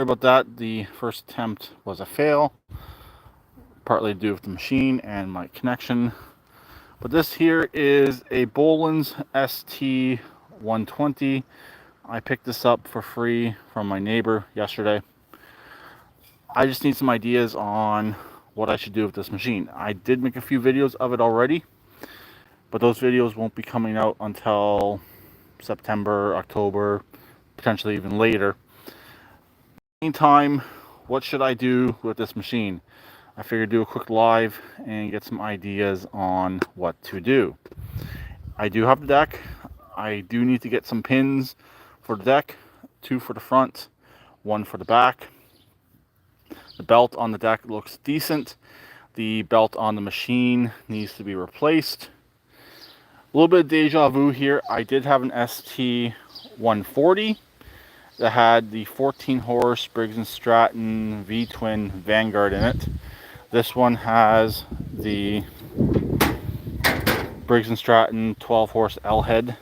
about that. The first attempt was a fail, partly due with the machine and my connection. But this here is a Bolens ST120. I picked this up for free from my neighbor yesterday. I just need some ideas on what I should do with this machine. I did make a few videos of it already, but those videos won't be coming out until September, October, potentially even later. Meantime, what should I do with this machine? I figured do a quick live and get some ideas on what to do. I do have the deck. I do need to get some pins for the deck, 2 for the front, 1 for the back. The belt on the deck looks decent. The belt on the machine needs to be replaced. A little bit of deja vu here. I did have an ST140 that had the 14 horse Briggs & Stratton V-twin Vanguard in it. This one has the Briggs & Stratton 12 horse L-head.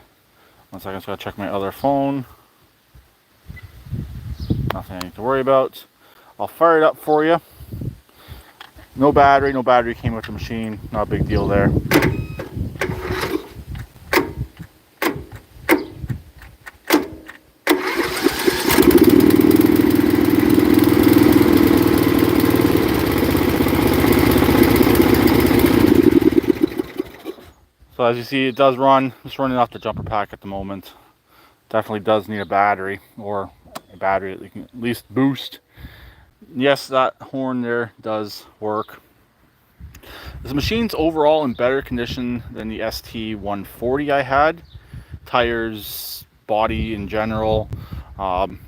1 second, I just gotta check my other phone. Nothing I need to worry about. I'll fire it up for you. No battery came with the machine. Not a big deal there. So as you see, it does run. It's running off the jumper pack at the moment. Definitely does need a battery, or a battery that you can at least boost. Yes, that horn there does work. This machine's overall in better condition than the ST140 I had. Tires, body in general.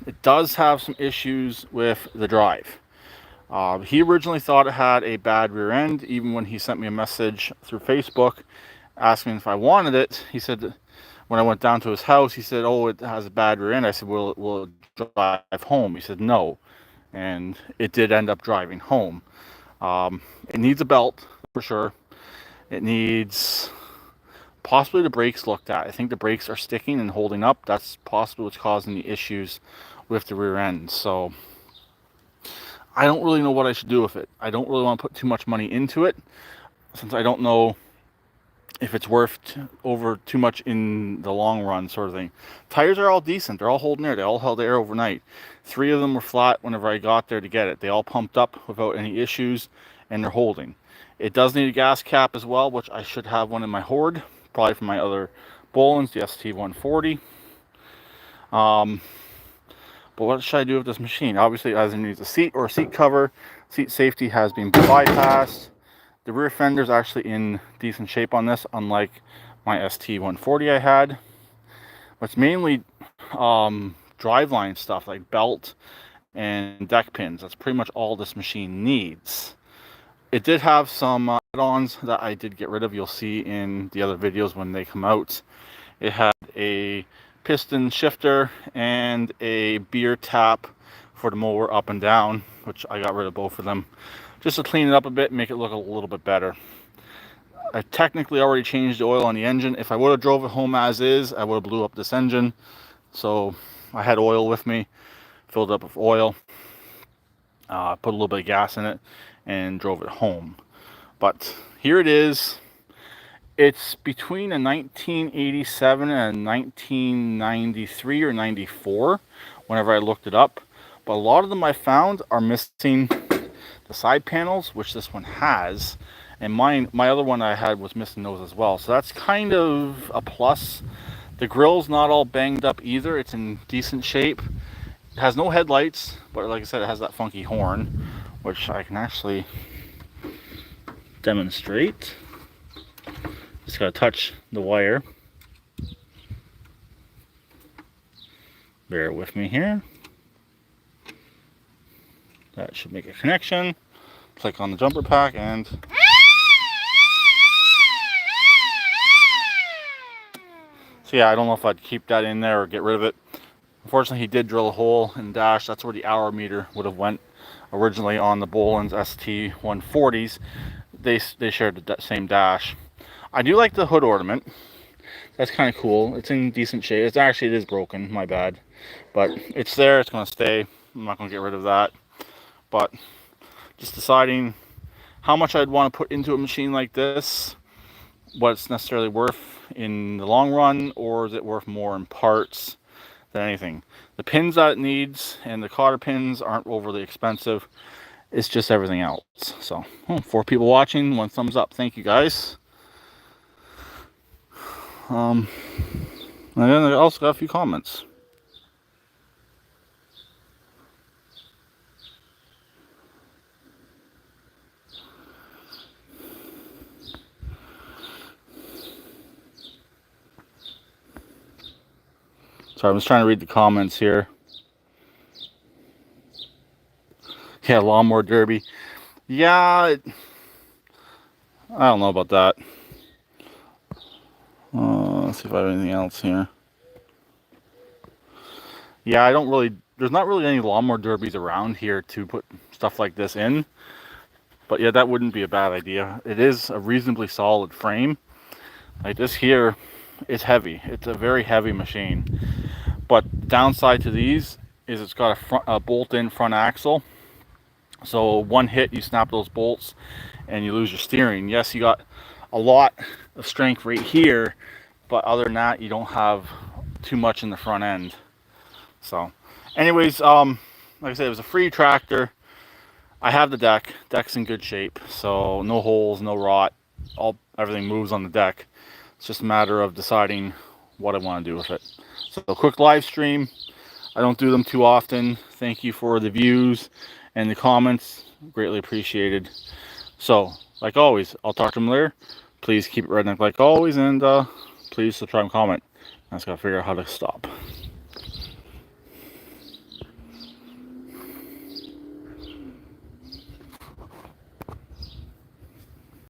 It does have some issues with the drive. He originally thought it had a bad rear end, even when he sent me a message through Facebook asking if I wanted it. He said, when I went down to his house, he said, oh, it has a bad rear end. I said, will it drive home? He said, no. And it did end up driving home. It needs a belt for sure. It needs possibly the brakes looked at. I think the brakes are sticking and holding up. That's possibly what's causing the issues with the rear end. So I don't really know what I should do with it. I don't really want to put too much money into it, since I don't know if it's worth over too much in the long run, sort of thing. Tires are all decent. They're all holding air. They all held air overnight. 3 of them were flat whenever I got there to get it. They all pumped up without any issues, and they're holding. It does need a gas cap as well, which I should have one in my hoard, probably from my other Bolens, the ST140. But what should I do with this machine? Obviously, it either needs a seat or a seat cover. Seat safety has been bypassed. The rear fender is actually in decent shape on this, unlike my ST140 I had. But it's mainly driveline stuff like belt and deck pins. That's pretty much all this machine needs. It did have some add-ons that I did get rid of. You'll see in the other videos when they come out. It had a piston shifter and a beer tap for the mower up and down, which I got rid of both of them, just to clean it up a bit and make it look a little bit better. I technically already changed the oil on the engine. If I would have drove it home as is, I would have blew up this engine. So I had oil with me, filled up with oil, put a little bit of gas in it, and drove it home. But here it is. It's between a 1987 and a 1993 or 94 whenever I looked it up. But a lot of them I found are missing the side panels, which this one has. And my other one I had was missing those as well. So that's kind of a plus. The grill's not all banged up either. It's in decent shape. It has no headlights, but like I said, it has that funky horn, which I can actually demonstrate. Just gotta touch the wire. Bear with me here. That should make a connection. Click on the jumper pack and so yeah, I don't know if I'd keep that in there or get rid of it. Unfortunately, he did drill a hole in the dash. That's where the hour meter would have went originally on the Bolens ST140s. They shared the same dash. I do like the hood ornament. That's kind of cool. It's in decent shape. It is broken, my bad. But it's there, it's going to stay. I'm not going to get rid of that. But just deciding how much I'd want to put into a machine like this, what it's necessarily worth in the long run, or is it worth more in parts than anything. The pins that it needs and the cotter pins aren't overly expensive. It's just everything else. So, 4 people watching, 1 thumbs up. Thank you guys. And then I also got a few comments. Sorry, I was trying to read the comments here. Yeah, lawnmower derby. Yeah, I don't know about that. Let's see if I have anything else here. Yeah, I don't really, there's not really any lawnmower derbies around here to put stuff like this in. But yeah, that wouldn't be a bad idea. It is a reasonably solid frame. Like this here, it's heavy. It's a very heavy machine. But downside to these is it's got a bolt-in front axle. So one hit, you snap those bolts and you lose your steering. Yes, you got a lot of strength right here, but other than that, you don't have too much in the front end. So anyways, like I said, it was a free tractor. I have the deck. Deck's in good shape, so no holes, no rot. Everything moves on the deck. It's just a matter of deciding what I want to do with it. So a quick live stream. I don't do them too often. Thank you for the views and the comments. Greatly appreciated. So, like always, I'll talk to them later. Please keep it redneck like always, and please subscribe and comment. I just gotta figure out how to stop.